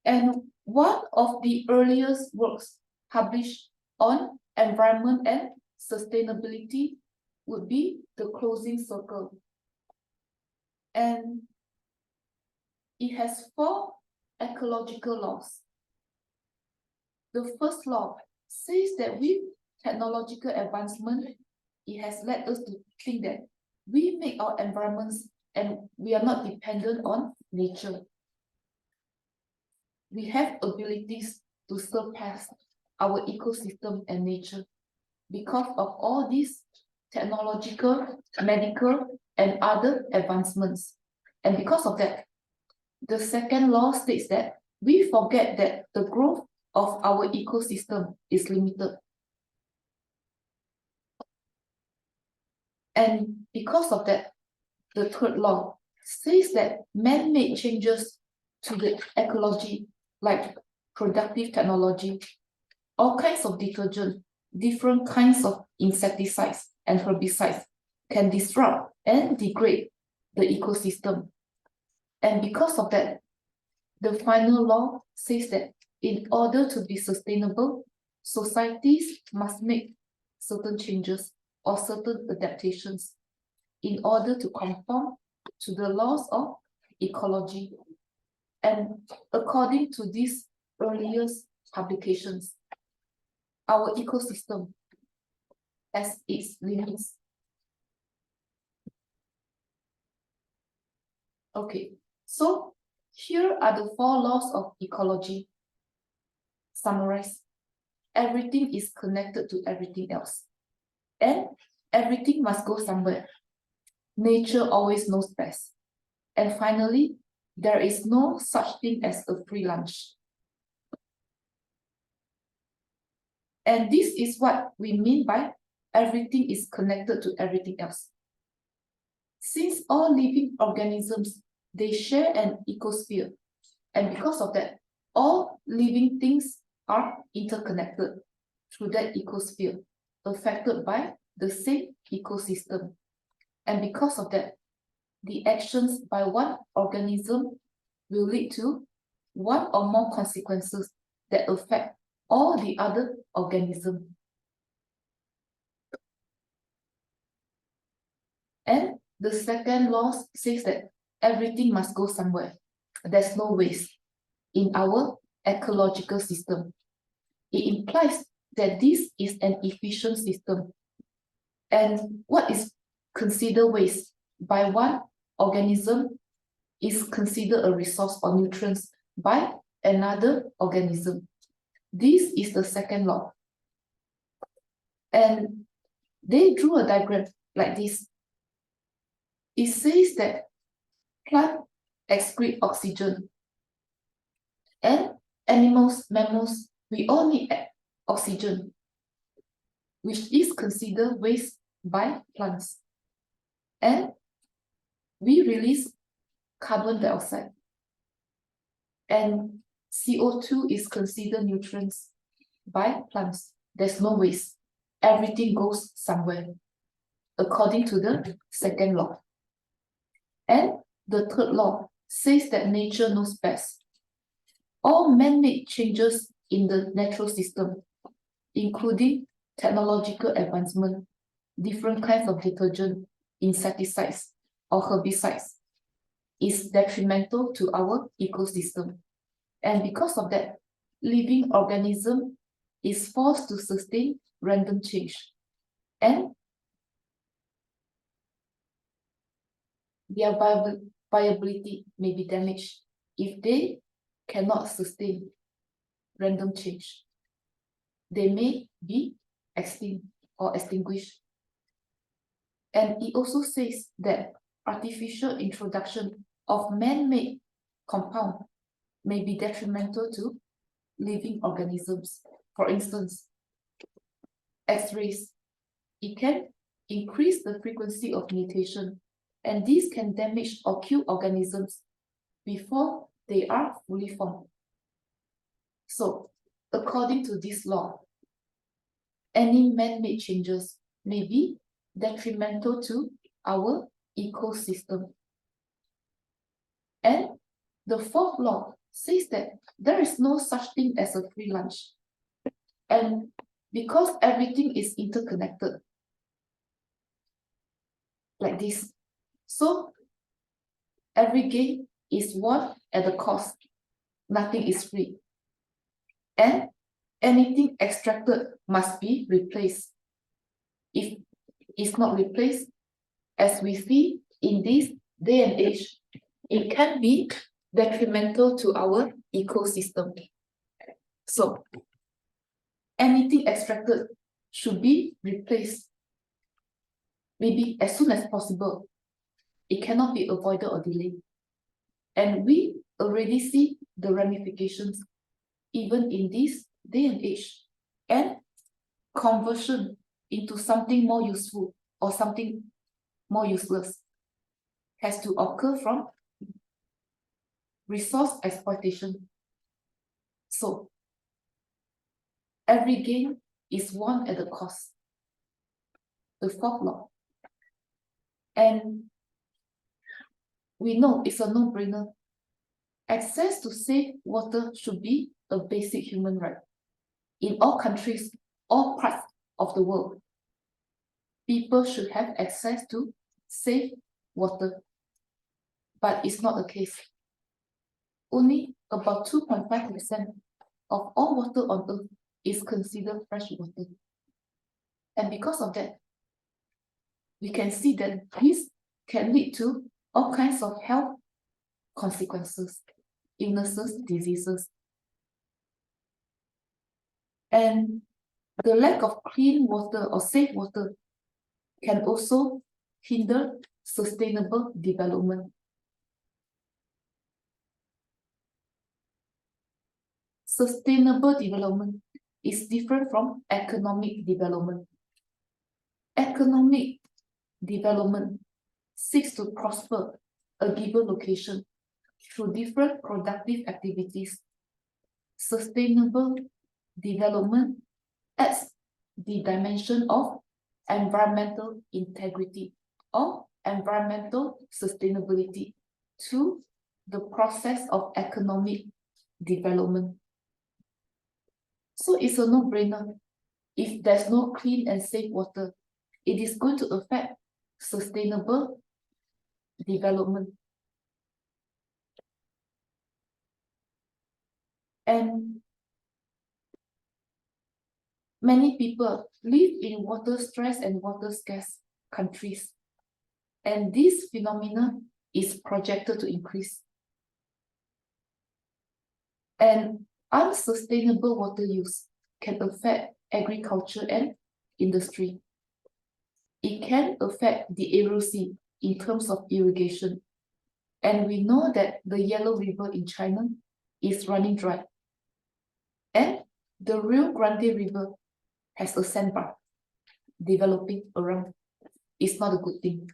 And one of the earliest works published on environment and sustainability would be The Closing Circle. And it has 4 ecological laws. The first law says that with technological advancement, it has led us to think that we make our environments and we are not dependent on nature. We have abilities to surpass our ecosystem and nature because of all these technological, medical, and other advancements. And because of that, the second law states that we forget that the growth of our ecosystem is limited. And because of that, the third law says that man-made changes to the ecology, like productive technology, all kinds of detergent, different kinds of insecticides and herbicides can disrupt and degrade the ecosystem. And because of that, the final law says that in order to be sustainable, societies must make certain changes or certain adaptations in order to conform to the laws of ecology. And according to these earliest publications, our ecosystem has its limits. Okay, so here are the 4 laws of ecology. Summarize. Everything is connected to everything else. And everything must go somewhere. Nature always knows best. And finally, there is no such thing as a free lunch. And this is what we mean by everything is connected to everything else. Since all living organisms, they share an ecosphere. And because of that, all living things are interconnected through that ecosphere, affected by the same ecosystem. And because of that, the actions by one organism will lead to one or more consequences that affect all the other organisms. And the second law says that everything must go somewhere. There's no waste in our ecological system. It implies that this is an efficient system. And what is considered waste by one organism is considered a resource or nutrients by another organism. This is the second law. And they drew a diagram like this. It says that plants excrete oxygen. And animals, mammals, we all need oxygen, which is considered waste by plants. And we release carbon dioxide. And CO2 is considered nutrients by plants. There's no waste. Everything goes somewhere, according to the second law. And the third law says that nature knows best. All man-made changes in the natural system, including technological advancement, different kinds of detergent, insecticides, or herbicides, is detrimental to our ecosystem. And because of that, living organism is forced to sustain random change. And their viability may be damaged if they cannot sustain random change. They may be extinct or extinguished. And it also says that artificial introduction of man-made compound may be detrimental to living organisms. For instance, X-rays, it can increase the frequency of mutation, and these can damage or kill organisms before they are fully formed. So, according to this law, any man-made changes may be detrimental to our ecosystem. And the fourth law says that there is no such thing as a free lunch. And because everything is interconnected, like this, so every gain is won at a cost. Nothing is free. And anything extracted must be replaced. If it's not replaced, as we see in this day and age, it can be detrimental to our ecosystem. So anything extracted should be replaced, maybe as soon as possible. It cannot be avoided or delayed. And we already see the ramifications even in this day and age. And conversion into something more useful or something more useless has to occur from resource exploitation. So every gain is won at a cost. The fourth law. And we know it's a no-brainer. Access to safe water should be a basic human right. In all countries, all parts of the world, people should have access to safe water. But it's not the case. Only about 2.5% of all water on Earth is considered fresh water. And because of that, we can see that this can lead to all kinds of health consequences, illnesses, diseases. And the lack of clean water or safe water can also hinder sustainable development. Sustainable development is different from economic development. Economic development seeks to prosper a given location through different productive activities. Sustainable development adds the dimension of environmental integrity or environmental sustainability to the process of economic development. So it's a no-brainer. If there's no clean and safe water, it is going to affect sustainable development. And many people live in water stress and water scarce countries. And this phenomenon is projected to increase. And unsustainable water use can affect agriculture and industry. It can affect the Aral Sea in terms of irrigation. And we know that the Yellow River in China is running dry. And the Rio Grande River has a sandbar developing around. It's not a good thing.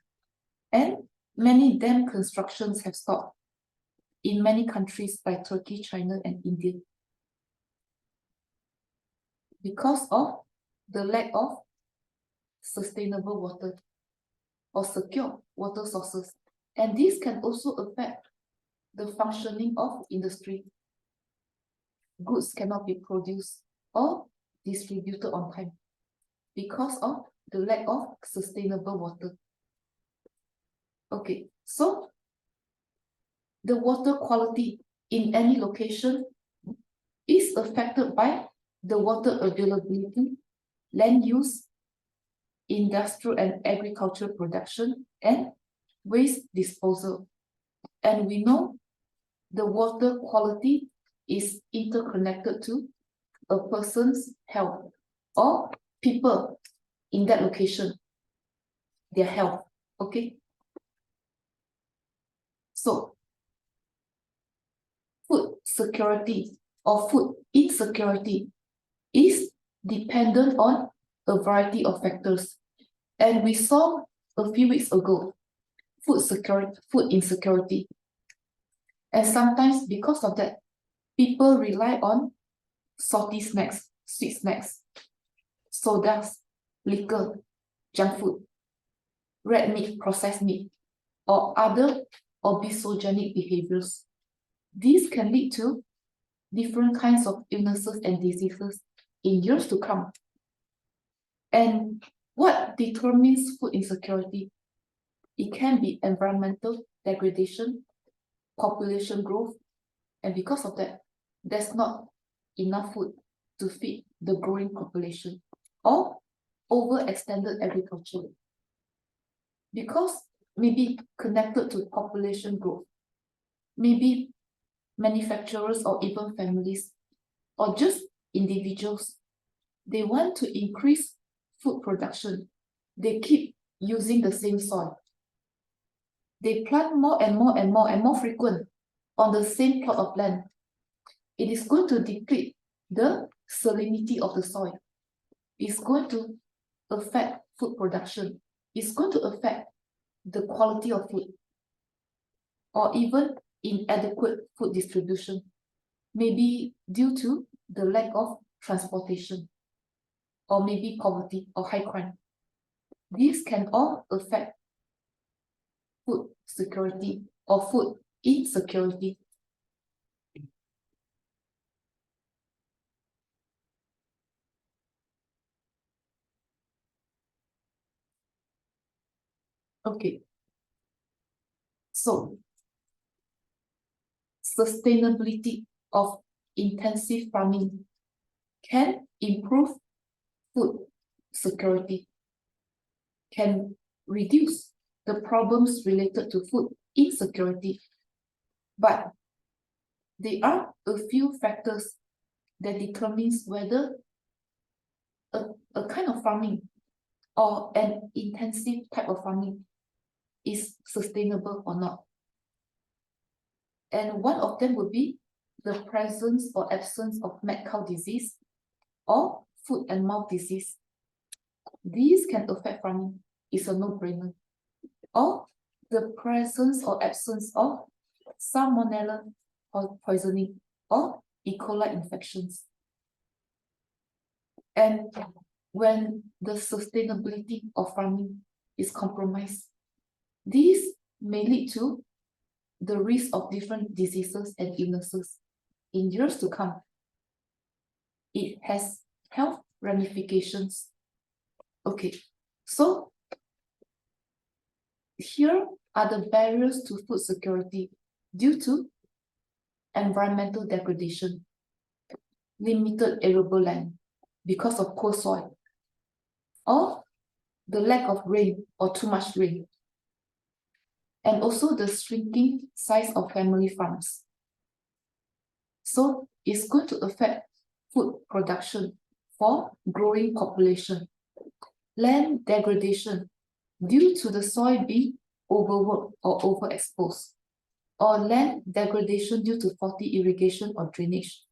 And many dam constructions have stopped in many countries like Turkey, China, and India because of the lack of sustainable water or secure water sources. And this can also affect the functioning of industry. Goods cannot be produced or distributed on time because of the lack of sustainable water. Okay, so the water quality in any location is affected by the water availability, land use, industrial and agricultural production, and waste disposal. And we know the water quality is interconnected to a person's health or people in that location, their health. Okay. So food security or food insecurity is dependent on a variety of factors. And we saw a few weeks ago food insecurity. And sometimes because of that, people rely on salty snacks, sweet snacks, sodas, liquor, junk food, red meat, processed meat, or other obesogenic behaviors. These can lead to different kinds of illnesses and diseases in years to come. And what determines food insecurity? It can be environmental degradation, population growth, and because of that, there's not enough food to feed the growing population, or overextended agriculture. Because maybe connected to population growth, maybe manufacturers or even families, or just individuals, they want to increase food production. They keep using the same soil. They plant more and more and more and more frequent on the same plot of land. It is going to deplete the salinity of the soil. It's going to affect food production. It's going to affect the quality of food, or even inadequate food distribution, maybe due to the lack of transportation, or maybe poverty or high crime. These can all affect food security or food insecurity. Okay, so sustainability of intensive farming can improve food security, can reduce the problems related to food insecurity, but there are a few factors that determines whether a kind of farming or an intensive type of farming is sustainable or not. And one of them would be the presence or absence of mad cow disease or foot and mouth disease. These can affect farming, it's a no-brainer. Or the presence or absence of salmonella poisoning or E. coli infections. And when the sustainability of farming is compromised, these may lead to the risk of different diseases and illnesses in years to come. It has health ramifications. Okay, so here are the barriers to food security due to environmental degradation, limited arable land because of poor soil, or the lack of rain or too much rain, and also the shrinking size of family farms. So it's going to affect food production for growing population, land degradation due to the soil being overworked or overexposed, or land degradation due to faulty irrigation or drainage,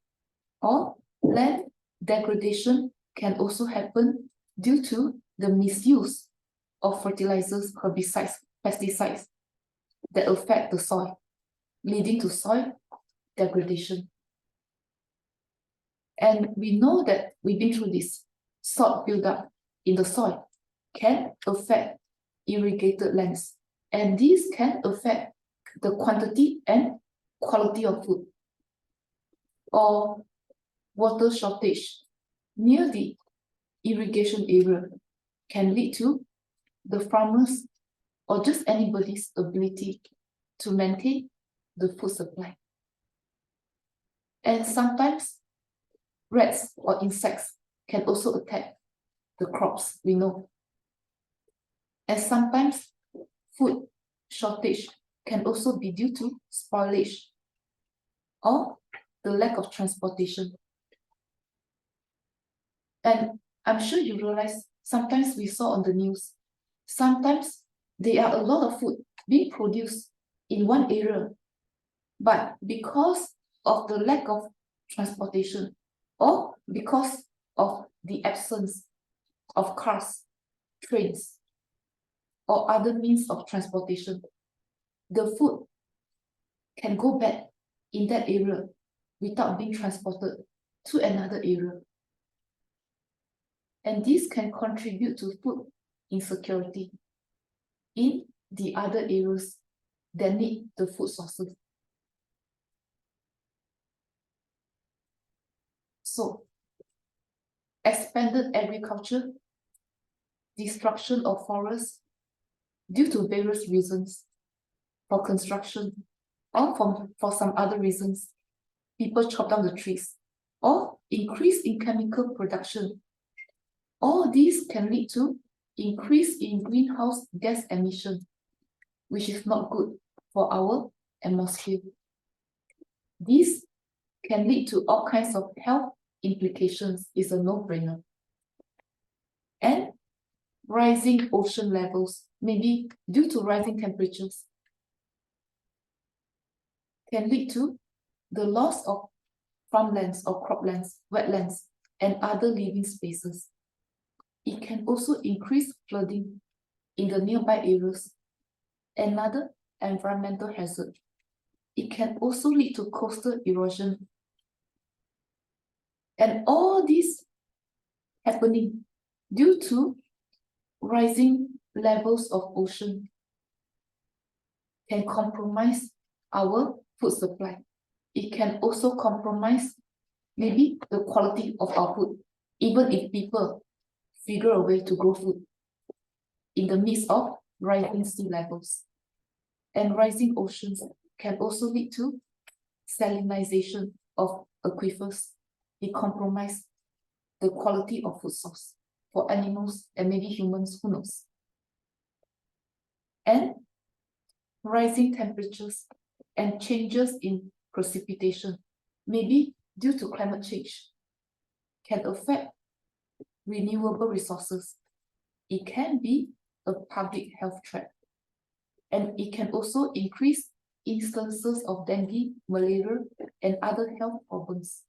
or land degradation can also happen due to the misuse of fertilizers, herbicides, pesticides that affect the soil, leading to soil degradation. And we know that we've been through this. Salt buildup in the soil can affect irrigated lands, and these can affect the quantity and quality of food. Or water shortage near the irrigation area can lead to the farmers or just anybody's ability to maintain the food supply. And sometimes rats or insects can also attack the crops, we know. And sometimes food shortage can also be due to spoilage or the lack of transportation. And I'm sure you realize sometimes we saw on the news, sometimes there are a lot of food being produced in one area, but because of the lack of transportation or because of the absence of cars, trains, or other means of transportation, the food can go bad in that area without being transported to another area. And this can contribute to food insecurity in the other areas that need the food sources. So, expanded agriculture, destruction of forests due to various reasons, for construction, or for some other reasons, people chop down the trees, or increase in chemical production. All these can lead to increase in greenhouse gas emission, which is not good for our atmosphere. These can lead to all kinds of health implications, is a no-brainer. And rising ocean levels, maybe due to rising temperatures, can lead to the loss of farmlands or croplands, wetlands, and other living spaces. It can also increase flooding in the nearby areas. Another environmental hazard. It can also lead to coastal erosion. And all this happening due to rising levels of ocean can compromise our food supply. It can also compromise maybe the quality of our food, even if people figure a way to grow food in the midst of rising sea levels. And rising oceans can also lead to salinization of aquifers. It compromise the quality of food source for animals and maybe humans, who knows. And rising temperatures and changes in precipitation, maybe due to climate change, can affect renewable resources. It can be a public health threat. And it can also increase instances of dengue, malaria, and other health problems.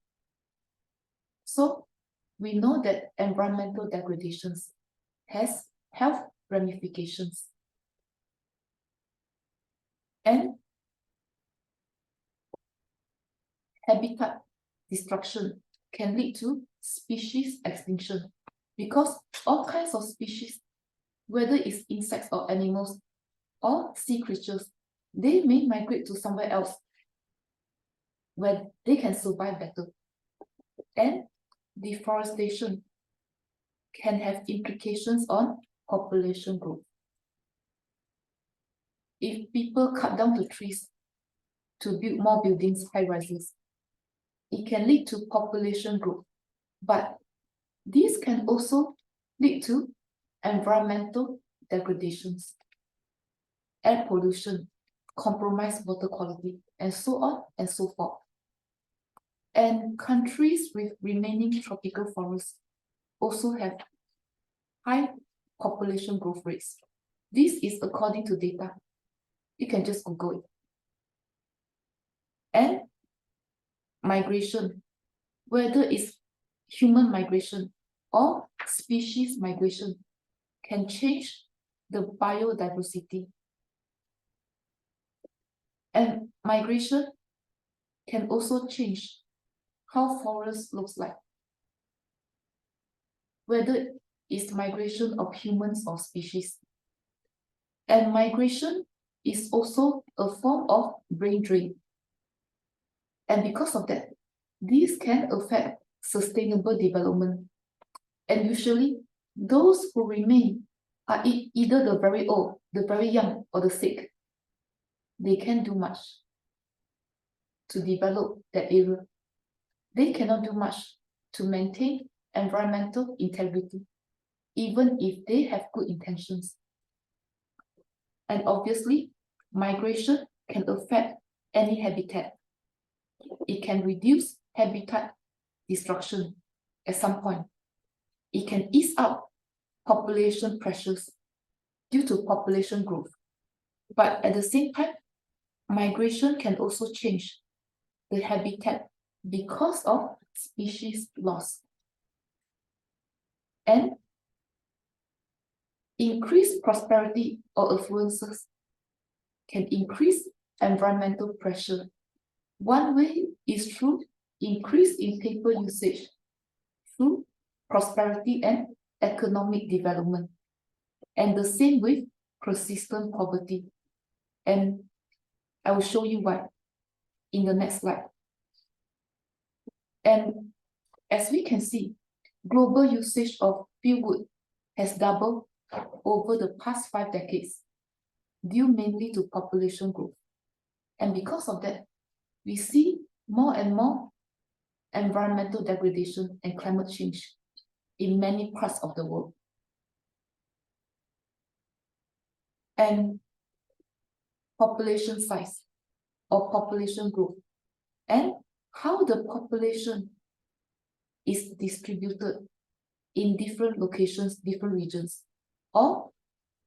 So we know that environmental degradations has health ramifications. And habitat destruction can lead to species extinction, because all kinds of species, whether it's insects or animals or sea creatures, they may migrate to somewhere else where they can survive better. And deforestation can have implications on population growth. If people cut down the trees to build more buildings, high rises, it can lead to population growth. But these can also lead to environmental degradations, air pollution, compromised water quality, and so on and so forth. And countries with remaining tropical forests also have high population growth rates. This is according to data. You can just Google it. And migration, whether it's human migration or species migration, can change the biodiversity. And migration can also change how forest looks like, whether it's migration of humans or species. And migration is also a form of brain drain. And because of that, these can affect sustainable development. And usually, those who remain are either the very old, the very young, or the sick. They can't do much to develop that area. They cannot do much to maintain environmental integrity, even if they have good intentions. And obviously, migration can affect any habitat. It can reduce habitat destruction at some point. It can ease out population pressures due to population growth. But at the same time, migration can also change the habitat because of species loss. And increased prosperity or affluences can increase environmental pressure. One way is through increase in paper usage, through prosperity and economic development. And the same with persistent poverty. And I will show you why in the next slide. And as we can see, global usage of fuelwood has doubled over the past 5 decades, due mainly to population growth. And because of that, we see more and more environmental degradation and climate change in many parts of the world. And population size or population growth, and how the population is distributed in different locations, different regions, or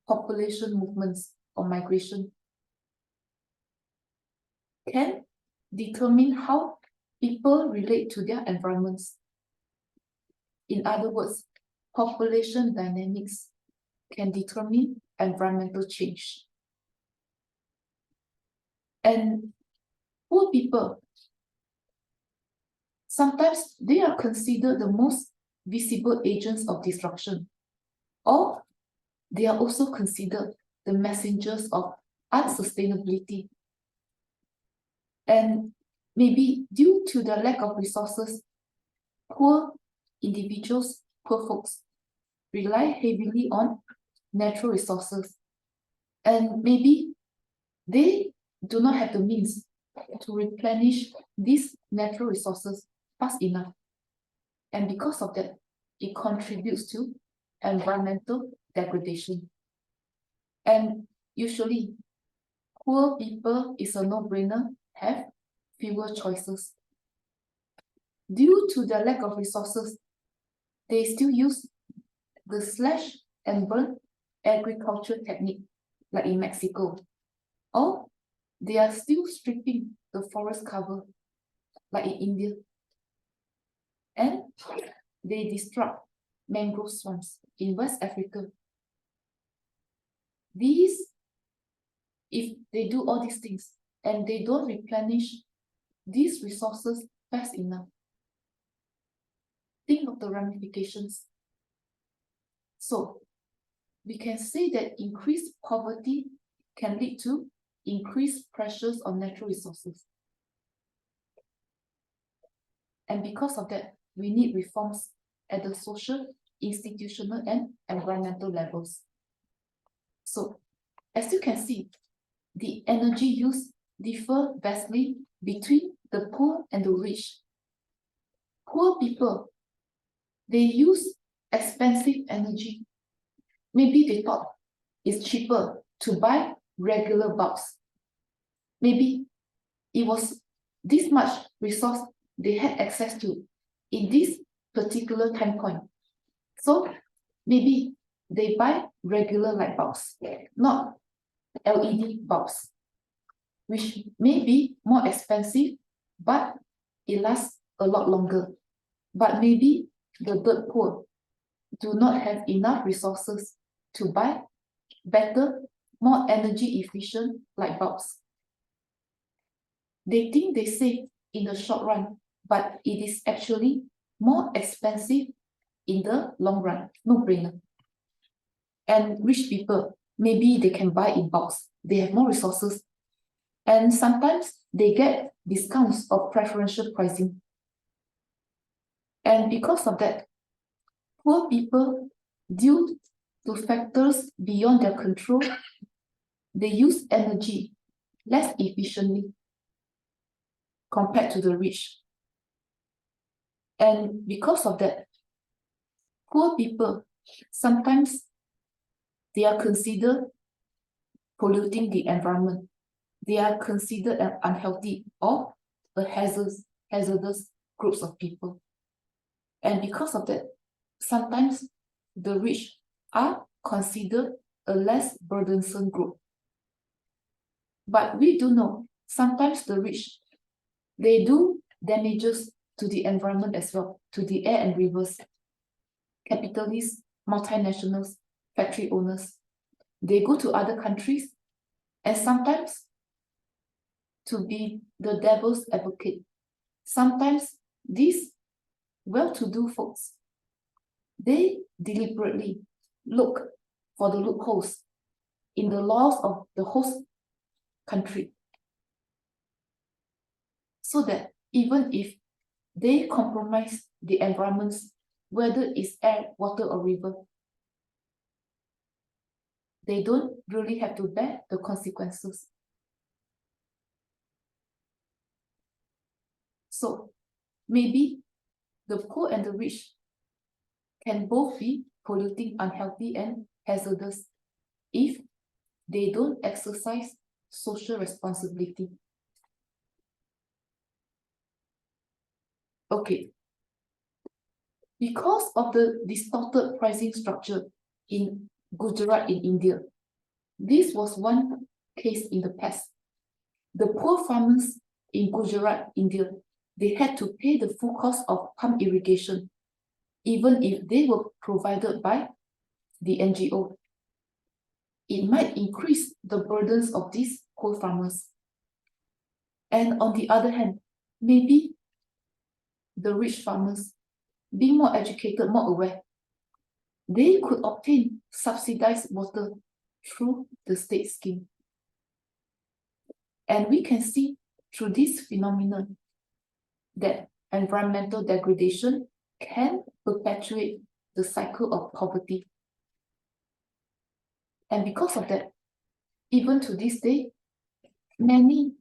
population movements or migration can determine how people relate to their environments. In other words, population dynamics can determine environmental change. And poor people, sometimes they are considered the most visible agents of destruction, or they are also considered the messengers of unsustainability. And maybe due to the lack of resources, poor individuals, poor folks, rely heavily on natural resources. And maybe they do not have the means to replenish these natural resources fast enough. And because of that, it contributes to environmental degradation. And usually, poor people is a no-brainer, have fewer choices. Due to the lack of resources, they still use the slash and burn agriculture technique, like in Mexico. Or they are still stripping the forest cover, like in India. And they disrupt mangrove swamps in West Africa. These, if they do all these things and they don't replenish these resources fast enough, think of the ramifications. So we can say that increased poverty can lead to increased pressures on natural resources. And because of that, we need reforms at the social, institutional, and environmental levels. So, as you can see, the energy use differ vastly between the poor and the rich. Poor people, they use expensive energy. Maybe they thought it's cheaper to buy regular bulbs. Maybe it was this much resource they had access to in this particular time point. So maybe they buy regular light bulbs, not LED bulbs, which may be more expensive, but it lasts a lot longer. But maybe the dirt poor do not have enough resources to buy better, more energy efficient light bulbs. They think they save in the short run, but it is actually more expensive in the long run, no-brainer. And rich people, maybe they can buy in bulks. They have more resources. And sometimes they get discounts or preferential pricing. And because of that, poor people, due to factors beyond their control, they use energy less efficiently compared to the rich. And because of that, poor people, sometimes they are considered polluting the environment. They are considered an unhealthy or a hazardous groups of people. And because of that, sometimes the rich are considered a less burdensome group. But we do know, sometimes the rich, they do damages to the environment as well, to the air and rivers. Capitalists, multinationals, factory owners, they go to other countries, and sometimes, to be the devil's advocate, sometimes these well-to-do folks, they deliberately look for the loopholes in the laws of the host country, so that even if they compromise the environments, whether it's air, water, or river. They don't really have to bear the consequences. So maybe the poor and the rich can both be polluting, unhealthy, and hazardous if they don't exercise social responsibility. Okay. Because of the distorted pricing structure in Gujarat in India, this was one case in the past. The poor farmers in Gujarat, India, they had to pay the full cost of pump irrigation, even if they were provided by the NGO. It might increase the burdens of these poor farmers. And on the other hand, maybe the rich farmers, being more educated, more aware, they could obtain subsidized water through the state scheme. And we can see through this phenomenon that environmental degradation can perpetuate the cycle of poverty. And because of that, even to this day, many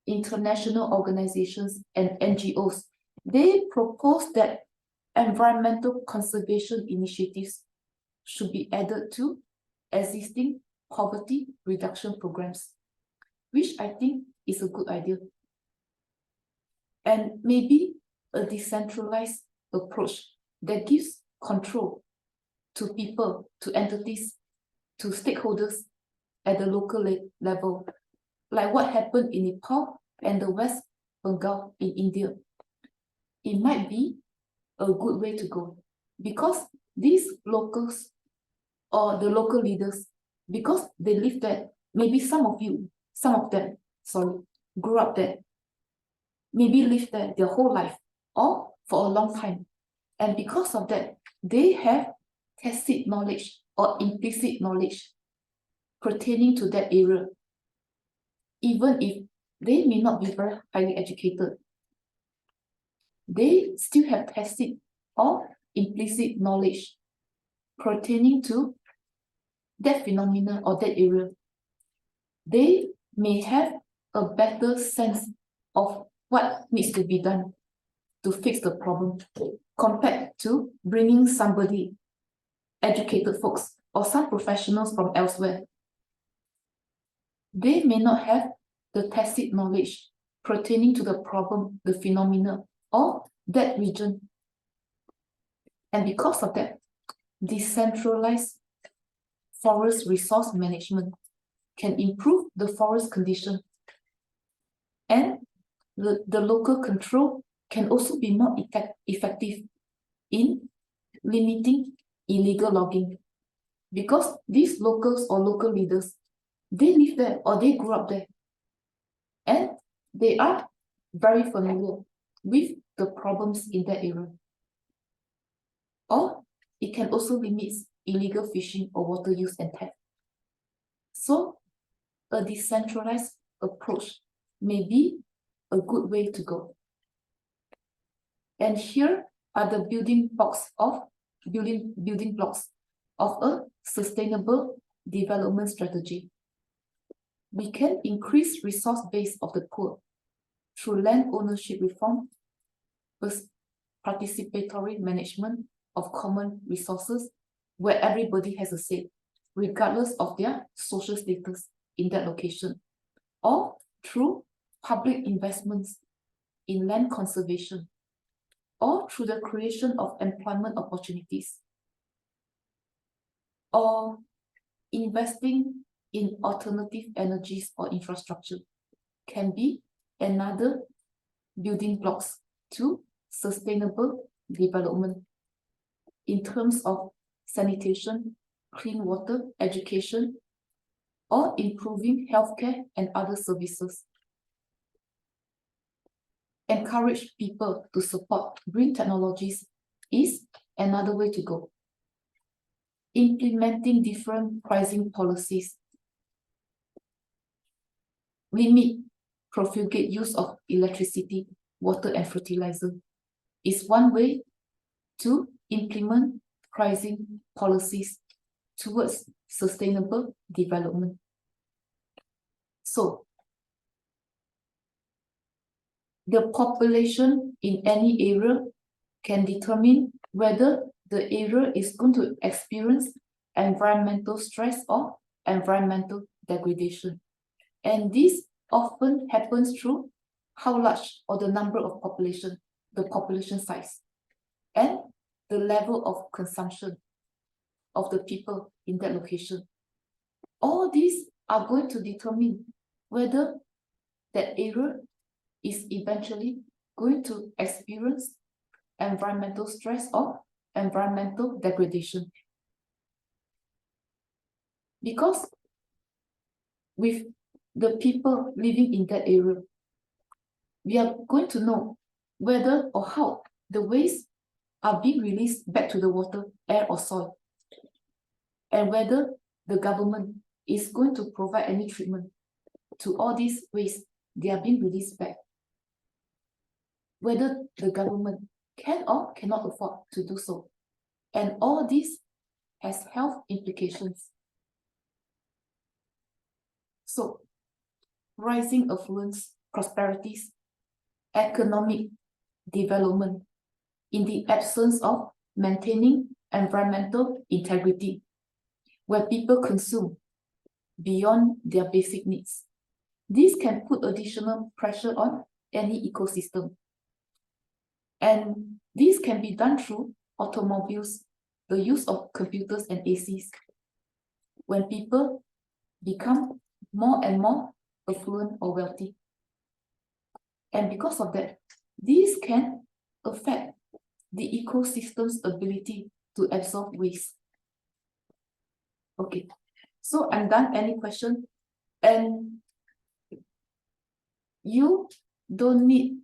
international organizations and NGOs, they propose that environmental conservation initiatives should be added to existing poverty reduction programs, which I think is a good idea. And maybe a decentralized approach that gives control to people, to entities, to stakeholders at the local level, like what happened in Nepal and the West Bengal in India. It might be a good way to go, because these locals or the local leaders, because they live there, maybe some of them, grew up there, maybe lived there their whole life or for a long time. And because of that, they have tacit knowledge or implicit knowledge pertaining to that area, even if they may not be very highly educated. They still have tacit or implicit knowledge pertaining to that phenomenon or that area. They may have a better sense of what needs to be done to fix the problem compared to bringing somebody, educated folks, or some professionals from elsewhere. They may not have the tacit knowledge pertaining to the problem, the phenomena, or that region. And because of that, decentralized forest resource management can improve the forest condition, and the local control can also be more effective in limiting illegal logging, because these locals or local leaders, they live there or they grew up there, and they are very familiar with the problems in that area. Or it can also limit illegal fishing or water use and theft. So a decentralized approach may be a good way to go. And here are the building blocks of a sustainable development strategy. We can increase resource base of the poor through land ownership reform, participatory management of common resources where everybody has a say, regardless of their social status in that location, or through public investments in land conservation, or through the creation of employment opportunities, or investing in alternative energies or infrastructure can be another building blocks to sustainable development in terms of sanitation, clean water, education, or improving healthcare and other services. Encourage people to support green technologies is another way to go. Implementing different pricing policies, limit profligate use of electricity, water, and fertilizer is one way to implement pricing policies towards sustainable development. So, the population in any area can determine whether the area is going to experience environmental stress or environmental degradation. And this often happens through how large or the number of population, the population size, and the level of consumption of the people in that location. All these are going to determine whether that area is eventually going to experience environmental stress or environmental degradation. Because with the people living in that area, we are going to know whether or how the waste are being released back to the water, air, or soil, and whether the government is going to provide any treatment to all these waste they are being released back, whether the government can or cannot afford to do so. And all this has health implications. So, rising affluence, prosperities, economic development in the absence of maintaining environmental integrity, where people consume beyond their basic needs. This can put additional pressure on any ecosystem. And this can be done through automobiles, the use of computers and ACs. When people become more and more affluent or wealthy. And because of that, this can affect the ecosystem's ability to absorb waste. Okay, so I'm done. Any question? And you don't need